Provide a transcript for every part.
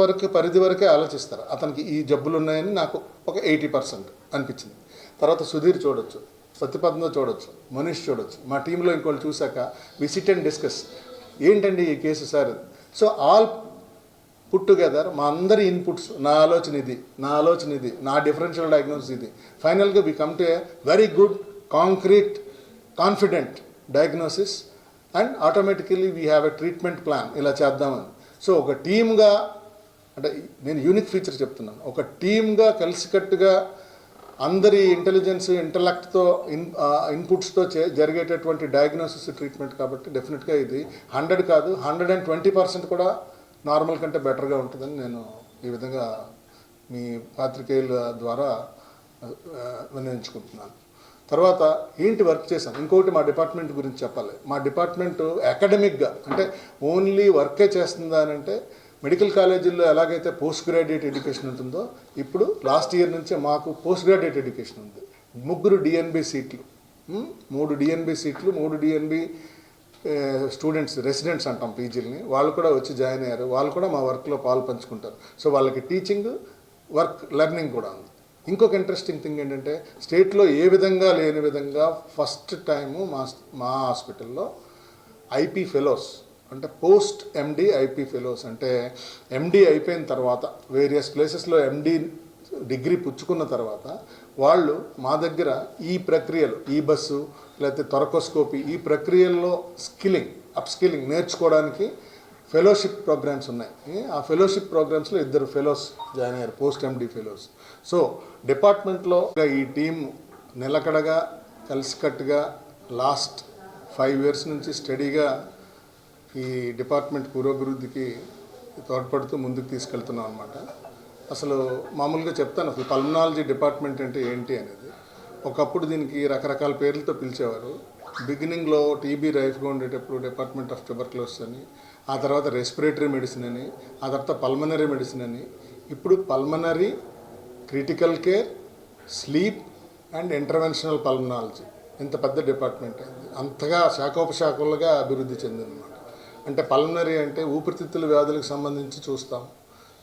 వరకు పరిధి వరకే ఆలోచిస్తారు. అతనికి ఈ జబ్బులు ఉన్నాయని నాకు ఒక 80% అనిపించింది. తర్వాత సుధీర్ చూడొచ్చు, సత్యపద్మ చూడొచ్చు, మనీష్ చూడొచ్చు, మా టీంలో ఇంకోళ్ళు చూశాక వి సిట్ అండ్ డిస్కస్ ఏంటండి ఈ case sir. So all put together మా అందరి ఇన్పుట్స్, నా ఆలోచన ఇది, నా డిఫరెన్షియల్ డయాగ్నోసిస్ ఇది, ఫైనల్గా we come to a very good concrete confident diagnosis and automatically we have a treatment plan ఇలా చేద్దామని. సో ఒక టీమ్గా, అంటే నేను యూనిక్ ఫీచర్ చెప్తున్నాను, ఒక టీమ్గా కలిసికట్టుగా అందరి ఇంటెలిజెన్స్ ఇంటలెక్ట్తో ఇన్పుట్స్తో జరిగేటటువంటి డయాగ్నోసిస్ ట్రీట్మెంట్ కాబట్టి డెఫినెట్గా ఇది 100 కాదు 120% కూడా నార్మల్ కంటే బెటర్గా ఉంటుందని నేను ఈ విధంగా మీ పాత్రికేయుల ద్వారా వినియోగించుకుంటున్నాను. తర్వాత ఏంటి వర్క్ చేశాను, ఇంకొకటి మా డిపార్ట్మెంట్ గురించి చెప్పాలి. మా డిపార్ట్మెంట్ అకాడమిక్గా అంటే ఓన్లీ వర్కే చేస్తుందా అని అంటే, మెడికల్ కాలేజీల్లో ఎలాగైతే పోస్ట్ గ్రాడ్యుయేట్ ఎడ్యుకేషన్ ఉంటుందో ఇప్పుడు లాస్ట్ ఇయర్ నుంచే మాకు పోస్ట్ గ్రాడ్యుయేట్ ఎడ్యుకేషన్ ఉంది. 3 డిఎన్బి సీట్లు, 3 డిఎన్బి సీట్లు, 3 డిఎన్బి స్టూడెంట్స్, రెసిడెంట్స్ అంటాం పీజీలని, వాళ్ళు కూడా వచ్చి జాయిన్ అయ్యారు. వాళ్ళు కూడా మా వర్క్లో పాలు పంచుకుంటారు. సో వాళ్ళకి టీచింగ్, వర్క్, లెర్నింగ్ కూడా ఉంది. ఇంకొక ఇంట్రెస్టింగ్ థింగ్ ఏంటంటే, స్టేట్లో ఏ విధంగా లేని విధంగా ఫస్ట్ టైము మా హాస్పిటల్లో ఐపీ ఫెలోస్ అంటే పోస్ట్ ఎండి ఐపీ ఫెలోస్ అంటే ఎండి అయిపోయిన తర్వాత వేరియస్ ప్లేసెస్లో ఎండి డిగ్రీ పుచ్చుకున్న తర్వాత వాళ్ళు మా దగ్గర ఈ ప్రక్రియలు, ఈ బస్సు లేకపోతే థొరకోస్కోపీ, ఈ ప్రక్రియల్లో అప్స్కిల్లింగ్ నేర్చుకోవడానికి ఫెలోషిప్ ప్రోగ్రామ్స్ ఉన్నాయి. ఆ ఫెలోషిప్ ప్రోగ్రామ్స్లో 2 ఫెలోస్ జాయిన్ అయ్యారు, పోస్ట్ ఎండి ఫెలోస్. సో డిపార్ట్మెంట్లో ఈ టీం నిలకడగా కలిసికట్టుగా లాస్ట్ 5 years నుంచి స్టడీగా ఈ డిపార్ట్మెంట్ పురోభివృద్ధికి తోడ్పడుతూ ముందుకు తీసుకెళ్తున్నాం అనమాట. అసలు మామూలుగా చెప్తాను, అసలు పల్మనాలజీ డిపార్ట్మెంట్ అంటే ఏంటి అనేది. ఒకప్పుడు దీనికి రకరకాల పేర్లతో పిలిచేవారు. బిగినింగ్లో టీబీ రైఫ్గా ఉండేటప్పుడు డిపార్ట్మెంట్ ఆఫ్ ట్యూబర్క్లోసిస్ అని, ఆ తర్వాత రెస్పిరేటరీ మెడిసిన్ అని, ఆ తర్వాత పల్మనరీ మెడిసిన్ అని, ఇప్పుడు pulmonary, critical care, sleep and interventional pulmonology. ఇంత పెద్ద డిపార్ట్మెంట్ అయింది, అంతగా శాఖోపశాఖలుగా అభివృద్ధి చెందిందన్నమాట. అంటే పల్మనరీ అంటే ఊపిరితిత్తుల వ్యాధులకు సంబంధించి చూస్తాం.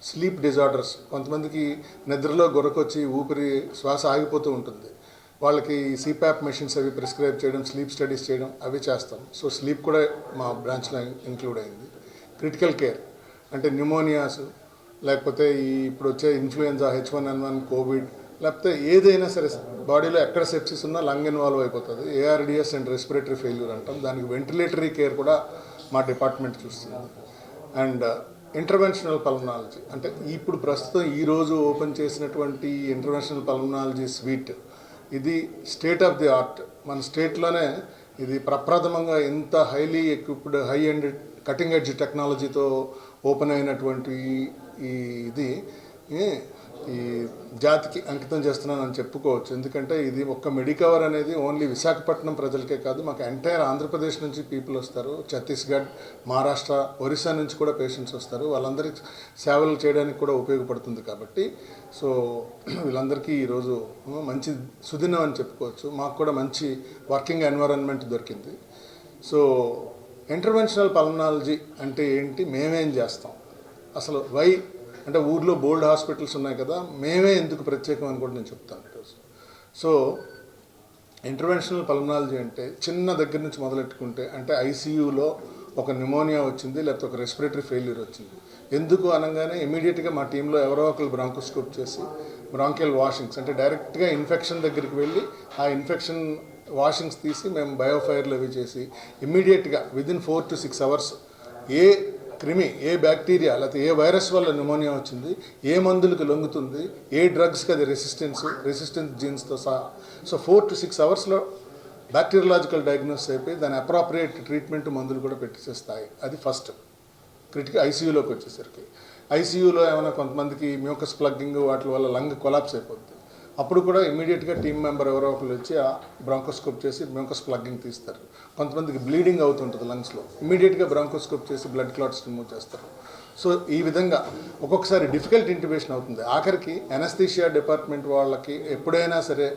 స్లీప్ డిజార్డర్స్, కొంతమందికి నిద్రలో గొరకొచ్చి శ్వాస ఆగిపోతూ ఉంటుంది, వాళ్ళకి సిపాప్ మెషిన్స్ అవి ప్రిస్క్రైబ్ చేయడం, స్లీప్ స్టడీస్ చేయడం అవి చేస్తాం. సో స్లీప్ కూడా మా బ్రాంచ్లో ఇంక్లూడ్ అయింది. క్రిటికల్ కేర్ అంటే న్యూమోనియాస్, లేకపోతే ఇప్పుడు వచ్చే ఇన్ఫ్లుయెన్జా, H1N1, కోవిడ్, లేకపోతే ఏదైనా సరే బాడీలో ఎక్కడ సెప్సిస్ ఉన్నా లంగ్ ఇన్వాల్వ్ అయిపోతుంది. ARDS అండ్ రెస్పిరేటరీ ఫెయిల్యూర్ అంటాం. దానికి వెంటిలేటరీ కేర్ కూడా మా డిపార్ట్మెంట్ చూస్తుంది. అండ్ ఇంటర్వెన్షనల్ పల్మనాలజీ అంటే ఇప్పుడు ప్రస్తుతం ఈరోజు ఓపెన్ చేసినటువంటి ఇంటర్వెన్షనల్ పల్మనాలజీ స్వీట్, ఇది స్టేట్ ఆఫ్ ది ఆర్ట్. మన స్టేట్లోనే ఇది ప్రప్రథమంగా ఇంత highly equipped, high and cutting edge టెక్నాలజీతో ఓపెన్ అయినటువంటి ఇది ఈ జాతికి అంకితం చేస్తున్నానని చెప్పుకోవచ్చు. ఎందుకంటే ఇది ఒక్క మెడికవర్ అనేది ఓన్లీ విశాఖపట్నం ప్రజలకే కాదు, మాకు ఎంటైర్ ఆంధ్రప్రదేశ్ నుంచి పీపుల్ వస్తారు, ఛత్తీస్గఢ్, మహారాష్ట్ర, ఒరిస్సా నుంచి కూడా పేషెంట్స్ వస్తారు. వాళ్ళందరికీ సేవలు చేయడానికి కూడా ఉపయోగపడుతుంది. కాబట్టి సో వీళ్ళందరికీ ఈరోజు మంచి సుదినం అని చెప్పుకోవచ్చు. మాకు కూడా మంచి వర్కింగ్ ఎన్వైరన్మెంట్ దొరికింది. సో ఇంటర్వెన్షనల్ పల్మనాలజీ అంటే ఏంటి, మేమేం చేస్తాం, అసలు వై అంటే ఊర్లో బోల్డ్ హాస్పిటల్స్ ఉన్నాయి కదా, మేమే ఎందుకు ప్రత్యేకం అని కూడా నేను చెప్తాను ఈరోజు. సో ఇంటర్వెన్షనల్ పల్మనాలజీ అంటే చిన్న దగ్గర నుంచి మొదలెట్టుకుంటే, అంటే ఐసీయూలో ఒక న్యూమోనియా వచ్చింది, లేకపోతే ఒక రెస్పిరేటరీ ఫెయిల్యూర్ వచ్చింది, ఎందుకు అనగానే ఇమీడియట్గా మా టీంలో ఎవరో ఒకరు బ్రాంకోస్కోప్ చేసి బ్రాంకియల్ వాషింగ్స్ అంటే డైరెక్ట్గా ఇన్ఫెక్షన్ దగ్గరికి వెళ్ళి ఆ ఇన్ఫెక్షన్ వాషింగ్స్ తీసి మేము బయోఫైర్లు అవి చేసి ఇమ్మీడియట్గా విదిన్ 4 to 6 hours ఏ క్రిమి, ఏ బ్యాక్టీరియా, లేకపోతే ఏ వైరస్ వల్ల న్యూమోనియా వచ్చింది, ఏ మందులకు లొంగుతుంది, ఏ డ్రగ్స్కి అది రెసిస్టెన్స్ జీన్స్తో సహా. So 4 to 6 hours bacteriological diagnosis అయిపోయి దాని అప్రాప్రియేట్ ట్రీట్మెంట్, మందులు కూడా పెట్టేసేస్తాయి. అది ఫస్ట్ క్రిటికల్. ఐసీయూలోకి వచ్చేసరికి ఐసీయూలో ఏమైనా కొంతమందికి మ్యూకస్ ప్లగ్గింగ్ వాటి వల్ల లంగ్ కొలాప్స్ అయిపోద్ది. అప్పుడు కూడా ఇమీడియట్గా టీం మెంబర్ ఎవరో ఒకరు వచ్చి ఆ బ్రాంకోస్కోప్ చేసి మ్యూకస్ ప్లగ్గింగ్ తీస్తారు. కొంతమందికి బ్లీడింగ్ అవుతుంటుంది లంగ్స్లో, ఇమీడియట్గా బ్రాంకోస్కోప్ చేసి బ్లడ్ క్లాట్స్ రిమూవ్ చేస్తారు. సో ఈ విధంగా ఒక్కొక్కసారి డిఫికల్ట్ ఇంటిబేషన్ అవుతుంది. ఆఖరికి ఎనస్థీషియా డిపార్ట్మెంట్ వాళ్ళకి ఎప్పుడైనా సరే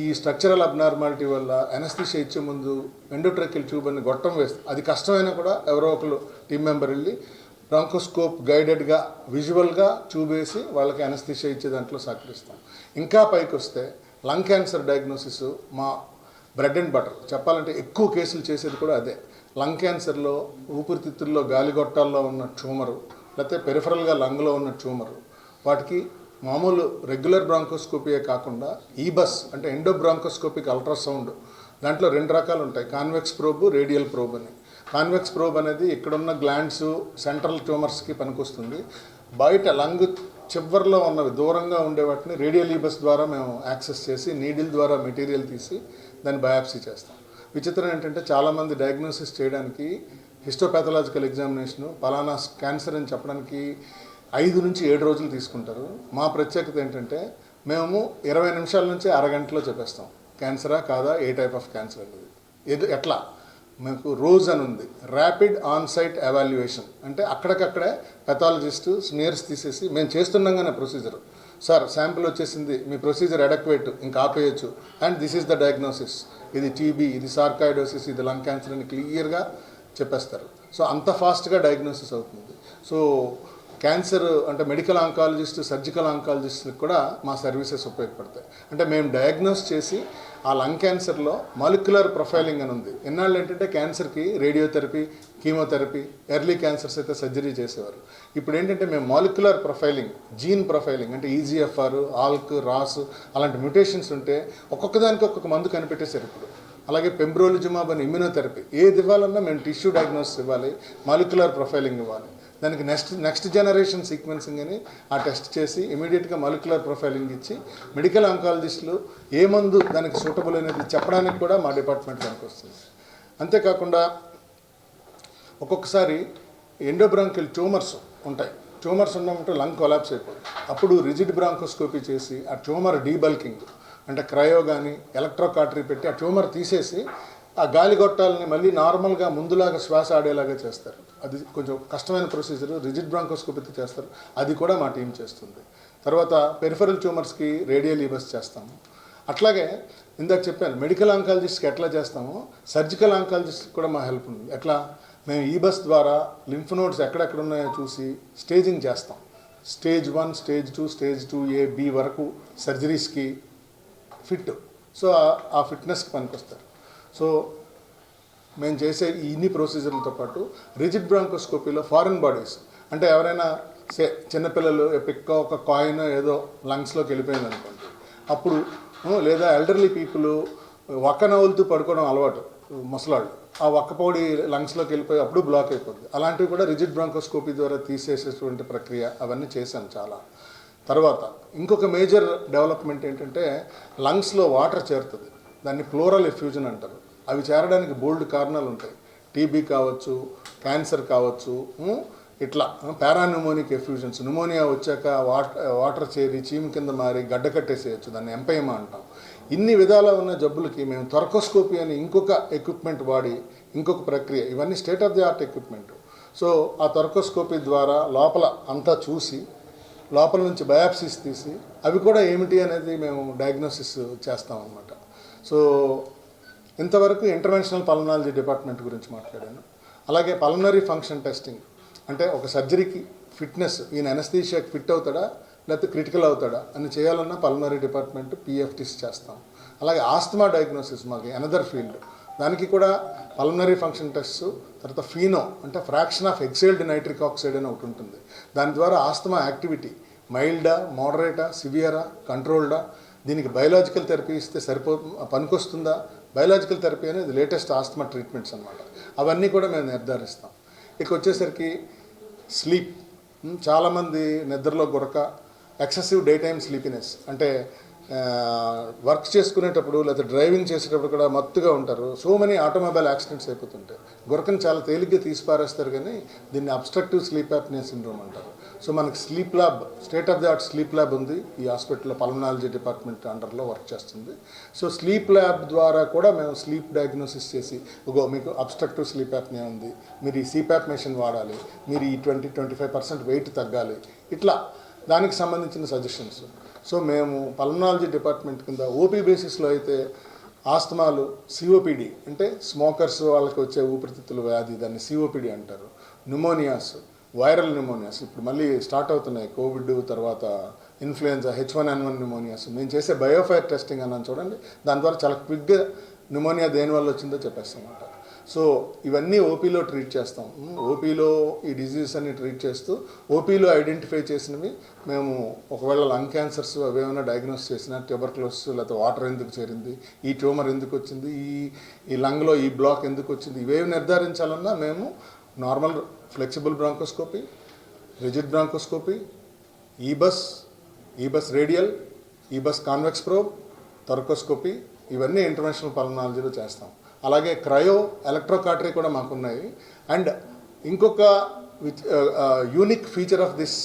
ఈ స్ట్రక్చరల్ అబ్నార్మాలిటీ వల్ల ఎనస్థీషియా ఇచ్చే ముందు ఎండోట్రకిల్ ట్యూబ్ అని గొట్టం వేస్తే అది కష్టమైనా కూడా ఎవరో ఒకరు టీం మెంబర్ వెళ్ళి బ్రాంకోస్కోప్ గైడెడ్గా విజువల్గా ట్యూబ్ వేసి వాళ్ళకి ఎనస్థీషియా ఇచ్చే దాంట్లో సహకరిస్తాం. ఇంకా పైకి వస్తే లంగ్ క్యాన్సర్ డయాగ్నోసిస్ మా బ్రెడ్ అండ్ బటర్. చెప్పాలంటే ఎక్కువ కేసులు చేసేది కూడా అదే. లంగ్ క్యాన్సర్లో ఊపిరితిత్తుల్లో గాలిగొట్టాల్లో ఉన్న ట్యూమరు, లేకపోతే పెరిఫరల్గా లంగ్లో ఉన్న ట్యూమరు, వాటికి మామూలు రెగ్యులర్ బ్రాంకోస్కోపీయే కాకుండా ఈబస్ అంటే ఎండో బ్రాంకోస్కోపిక్ అల్ట్రాసౌండ్, దాంట్లో 2 రకాలు ఉంటాయి, కాన్వెక్స్ ప్రోబ్, రేడియల్ ప్రోబ్ అని. కాన్వెక్స్ ప్రోబ్ అనేది ఇక్కడున్న గ్లాండ్స్ సెంట్రల్ ట్యూమర్స్కి పనికొస్తుంది. బయట లంగ్ చివర్లో ఉన్నవి దూరంగా ఉండే వాటిని రేడియల్ ఈబస్ ద్వారా మేము యాక్సెస్ చేసి నీడిల్ ద్వారా మెటీరియల్ తీసి దాన్ని బయాప్సీ చేస్తాం. విచిత్రం ఏంటంటే చాలామంది డయాగ్నోసిస్ చేయడానికి హిస్టోపాథలాజికల్ ఎగ్జామినేషను పలానా క్యాన్సర్ అని చెప్పడానికి 5 నుంచి 7 రోజులు తీసుకుంటారు. మా ప్రత్యేకత ఏంటంటే మేము 20 నిమిషాల నుంచి అరగంటలో చెప్పేస్తాం క్యాన్సరా కాదా, ఏ టైప్ ఆఫ్ క్యాన్సర్ అనేది. ఎట్లా మీకు రోజ్ అని ఉంది, ర్యాపిడ్ ఆన్ సైట్ ఎవాల్యుయేషన్. అంటే అక్కడికక్కడే పెథాలజిస్టు స్మియర్స్ తీసేసి మేము చేస్తుండగానే ప్రొసీజర్, సార్ శాంపుల్ వచ్చేసింది, మీ ప్రొసీజర్ అడక్వేట్, ఇంకా ఆపేయచ్చు, and this is the diagnosis, ఇది టీబీ, ఇది సార్కాయిడోసిస్, ఇది లంగ్ క్యాన్సర్ అని క్లియర్గా చెప్పేస్తారు. సో అంత ఫాస్ట్గా డయాగ్నోసిస్ అవుతుంది. సో క్యాన్సర్ అంటే మెడికల్ ఆంకాలజిస్ట్, సర్జికల్ ఆంకాలజిస్ట్కి కూడా మా సర్వీసెస్ ఉపయోగపడతాయి. అంటే మేము డయాగ్నోస్ చేసి ఆ లంగ్ క్యాన్సర్లో మాలిక్యులర్ ప్రొఫైలింగ్ అని ఉంది. ఎన్నాళ్ళు ఏంటంటే క్యాన్సర్కి రేడియోథెరపీ, కీమోథెరపీ, ఎర్లీ క్యాన్సర్స్ అయితే సర్జరీ చేసేవారు. ఇప్పుడు ఏంటంటే మేము మాలిక్యులర్ ప్రొఫైలింగ్, జీన్ ప్రొఫైలింగ్ అంటే ఈజీఎఫ్ఆర్, ఆల్క్, రాస్ అలాంటి మ్యూటేషన్స్ ఉంటే ఒక్కొక్క దానికి ఒక్కొక్క మందు కనిపెట్టేశారు ఇప్పుడు. అలాగే పెంబ్రోలిజుమాబ్ అని ఇమ్యూనోథెరపీ, ఏది ఇవ్వాలన్నా మేము టిష్యూ డయాగ్నోసిస్ ఇవ్వాలి, మాలిక్యులర్ ప్రొఫైలింగ్ ఇవ్వాలి. దానికి నెక్స్ట్ జనరేషన్ సీక్వెన్సింగ్ అని ఆ టెస్ట్ చేసి ఇమీడియట్గా మాలిక్యులర్ ప్రొఫైలింగ్ ఇచ్చి మెడికల్ ఆంకాలజిస్టులు ఏ మందు దానికి సూటబుల్ అనేది చెప్పడానికి కూడా మా డిపార్ట్మెంట్ దానికి వస్తుంది. అంతేకాకుండా ఒక్కొక్కసారి ఎండోబ్రాంకిల్ ట్యూమర్స్ ఉంటాయి. ట్యూమర్స్ ఉన్నప్పుడు లంగ్ కొలాప్స్ అయిపోతుంది. అప్పుడు రిజిడ్ బ్రాంకోస్కోపీ చేసి ఆ ట్యూమర్ డీబల్కింగ్ అంటే క్రయో కానీ ఎలక్ట్రోకాటరీ పెట్టి ఆ ట్యూమర్ తీసేసి ఆ గాలిగొట్టాలని మళ్ళీ నార్మల్గా ముందులాగా శ్వాస ఆడేలాగా చేస్తారు. అది కొంచెం కష్టమైన ప్రొసీజర్, రిజిడ్ బ్రాంకోస్కోపీతో చేస్తారు. అది కూడా మా టీం చేస్తుంది. తర్వాత పెరిఫరల్ ట్యూమర్స్కి రేడియల్ ఈబస్ చేస్తాము. అట్లాగే ఇందాక చెప్పాను మెడికల్ ఆంకాలజిస్ట్కి ఎట్లా చేస్తామో సర్జికల్ ఆంకాలజిస్ట్కి కూడా మా హెల్ప్ ఉంది. ఎట్లా మేము ఈబస్ ద్వారా లింఫ్ నోడ్స్ ఎక్కడెక్కడ ఉన్నాయో చూసి స్టేజింగ్ చేస్తాం. Stage 1, stage 2, stage 2A, B వరకు సర్జరీస్కి ఫిట్. సో ఆ ఫిట్నెస్కి పనికొస్తారు. సో మేము చేసే ఇన్ని ప్రొసీజర్లతో పాటు రిజిడ్ బ్రాంకోస్కోపీలో ఫారిన్ బాడీస్ అంటే ఎవరైనా చిన్నపిల్లలు పిక్క ఒక కాయిన్ ఏదో లంగ్స్లోకి వెళ్ళిపోయింది అనుకోండి, అప్పుడు లేదా ఎల్డర్లీ పీపుల్ ఒక్క నవ్వులతో పడుకోవడం అలవాటు ముసలాళ్ళు, ఆ ఒక్కపొడి లంగ్స్లోకి వెళ్ళిపోయి అప్పుడు బ్లాక్ అయిపోతుంది. అలాంటివి కూడా రిజిడ్ బ్రాంకోస్కోపీ ద్వారా తీసేసేటువంటి ప్రక్రియ అవన్నీ చేశాను చాలా. తర్వాత ఇంకొక మేజర్ డెవలప్మెంట్ ఏంటంటే లంగ్స్లో వాటర్ చేరుతుంది, దాన్ని ప్లోరల్ ఎఫ్యూజన్ అంటారు. అవి చేరడానికి బోల్డ్ కారణాలు ఉంటాయి. టీబీ కావచ్చు, క్యాన్సర్ కావచ్చు, ఇట్లా పారాన్యూమోనిక్ ఎఫ్యూజన్స్, న్యూమోనియా వచ్చాక వాటర్ చేరి చీము కింద మారి గడ్డ కట్టేసేయచ్చు, దాన్ని ఎంపైమా అంటాం. ఇన్ని విధాల ఉన్న జబ్బులకి మేము థొరకోస్కోపీ అని ఇంకొక ఎక్విప్మెంట్ వాడి ఇంకొక ప్రక్రియ, ఇవన్నీ state of the art equipment. So ఆ థొరకోస్కోపీ ద్వారా లోపల అంతా చూసి లోపల నుంచి బయాప్సీస్ తీసి అవి కూడా ఏమిటి అనేది మేము డయాగ్నోసిస్ చేస్తామన్నమాట. సో ఇంతవరకు ఇంటర్వెన్షనల్ పల్మనాలజీ డిపార్ట్మెంట్ గురించి మాట్లాడాను. అలాగే పల్మనరీ ఫంక్షన్ టెస్టింగ్ అంటే ఒక సర్జరీకి ఫిట్నెస్, ఈయన ఎనస్థీషియాకి ఫిట్ అవుతాడా లేకపోతే క్రిటికల్ అవుతాడా అని చేయాలన్నా పల్మనరీ డిపార్ట్మెంట్ పిఎఫ్టీస్ చేస్తాం. అలాగే ఆస్తమా డయాగ్నోసిస్ మాకు అనదర్ ఫీల్డ్, దానికి కూడా పల్మనరీ ఫంక్షన్ టెస్ట్, తర్వాత ఫీనో అంటే fraction of exhaled nitric oxide అని ఒకటి ఉంటుంది. దాని ద్వారా ఆస్తమా యాక్టివిటీ మైల్డా, మోడరేటా, సివియరా, కంట్రోల్డా, దీనికి బయోలాజికల్ థెరపీ ఇస్తే పనికొస్తుందా, బయోలాజికల్ థెరపీ అనేది లేటెస్ట్ ఆస్తమా ట్రీట్మెంట్స్ అన్నమాట. అవన్నీ కూడా మేము నిర్ధారిస్తాం. ఇక వచ్చేసరికి స్లీప్, చాలామంది నిద్రలో గురక, ఎక్సెసివ్ డే టైమ్ స్లీపినెస్ అంటే వర్క్ చేసుకునేటప్పుడు లేదా డ్రైవింగ్ చేసేటప్పుడు కూడా మత్తుగా ఉంటారు. సో మెనీ ఆటోమొబైల్ యాక్సిడెంట్స్ అయిపోతుంటాయి. గురకని చాలా తేలిగ్గా తీసి పారేస్తారు, కానీ దీన్ని అబ్స్ట్రక్టివ్ స్లీప్ యాప్నియా సిండ్రోమ్ అంటారు. సో మనకి sleep lab, state of the art sleep lab ఉంది ఈ హాస్పిటల్లో, పల్మనాలజీ డిపార్ట్మెంట్ అండర్లో వర్క్ చేస్తుంది. సో స్లీప్ ల్యాబ్ ద్వారా కూడా మేము స్లీప్ డయాగ్నోసిస్ చేసి మీకు అబ్స్ట్రక్టివ్ స్లీప్ యాప్నియా ఉంది, మీరు ఈ సిప్యాప్ మెషిన్ వాడాలి, మీరు ఈ 20-25% వెయిట్ తగ్గాలి, ఇట్లా దానికి సంబంధించిన సజెషన్స్. సో మేము పల్మనాలజీ డిపార్ట్మెంట్ కింద ఓపీ బేసిస్లో అయితే ఆస్తమాలు సిఓపిడి అంటే స్మోకర్స్ వాళ్ళకి వచ్చే ఊపిరితిత్తుల వ్యాధి, దాన్ని సిఓపిడి అంటారు. న్యూమోనియాస్, వైరల్ న్యూమోనియాస్ ఇప్పుడు మళ్ళీ స్టార్ట్ అవుతున్నాయి. కోవిడ్ తర్వాత ఇన్ఫ్లుయెన్జా, H1N1 న్యూమోనియాస్. మేము చేసే బయోఫైర్ టెస్టింగ్ అన్నాను చూడండి, దాని ద్వారా చాలా క్విక్గా న్యూమోనియా దేనివల్ల వచ్చిందో చెప్పేస్తాం అన్నమాట. సో ఇవన్నీ ఓపీలో ట్రీట్ చేస్తాం. ఓపీలో ఈ డిజీజ్ అన్ని ట్రీట్ చేస్తూ ఓపీలో ఐడెంటిఫై చేసినవి మేము ఒకవేళ లంగ్ క్యాన్సర్స్ అవి ఏమైనా డయాగ్నోస్ చేసినా, ట్యూబర్క్లోసిస్ లేకపోతే వాటర్ ఎందుకు చేరింది, ఈ ట్యూమర్ ఎందుకు వచ్చింది, ఈ లంగ్లో ఈ బ్లాక్ ఎందుకు వచ్చింది, ఇవేవి నిర్ధారించాలన్నా మేము normal flexible bronchoscopy, rigid bronchoscopy, EBUS radial, EBUS convex probe, thoracoscopy, ఇవన్నీ ఇంటర్వెన్షనల్ పల్మనాలజీలో చేస్తాం. అలాగే క్రయో ఎలక్ట్రోకాటరీ కూడా మాకున్నాయి. అండ్ ఇంకొక యూనిక్ ఫీచర్ ఆఫ్ దిస్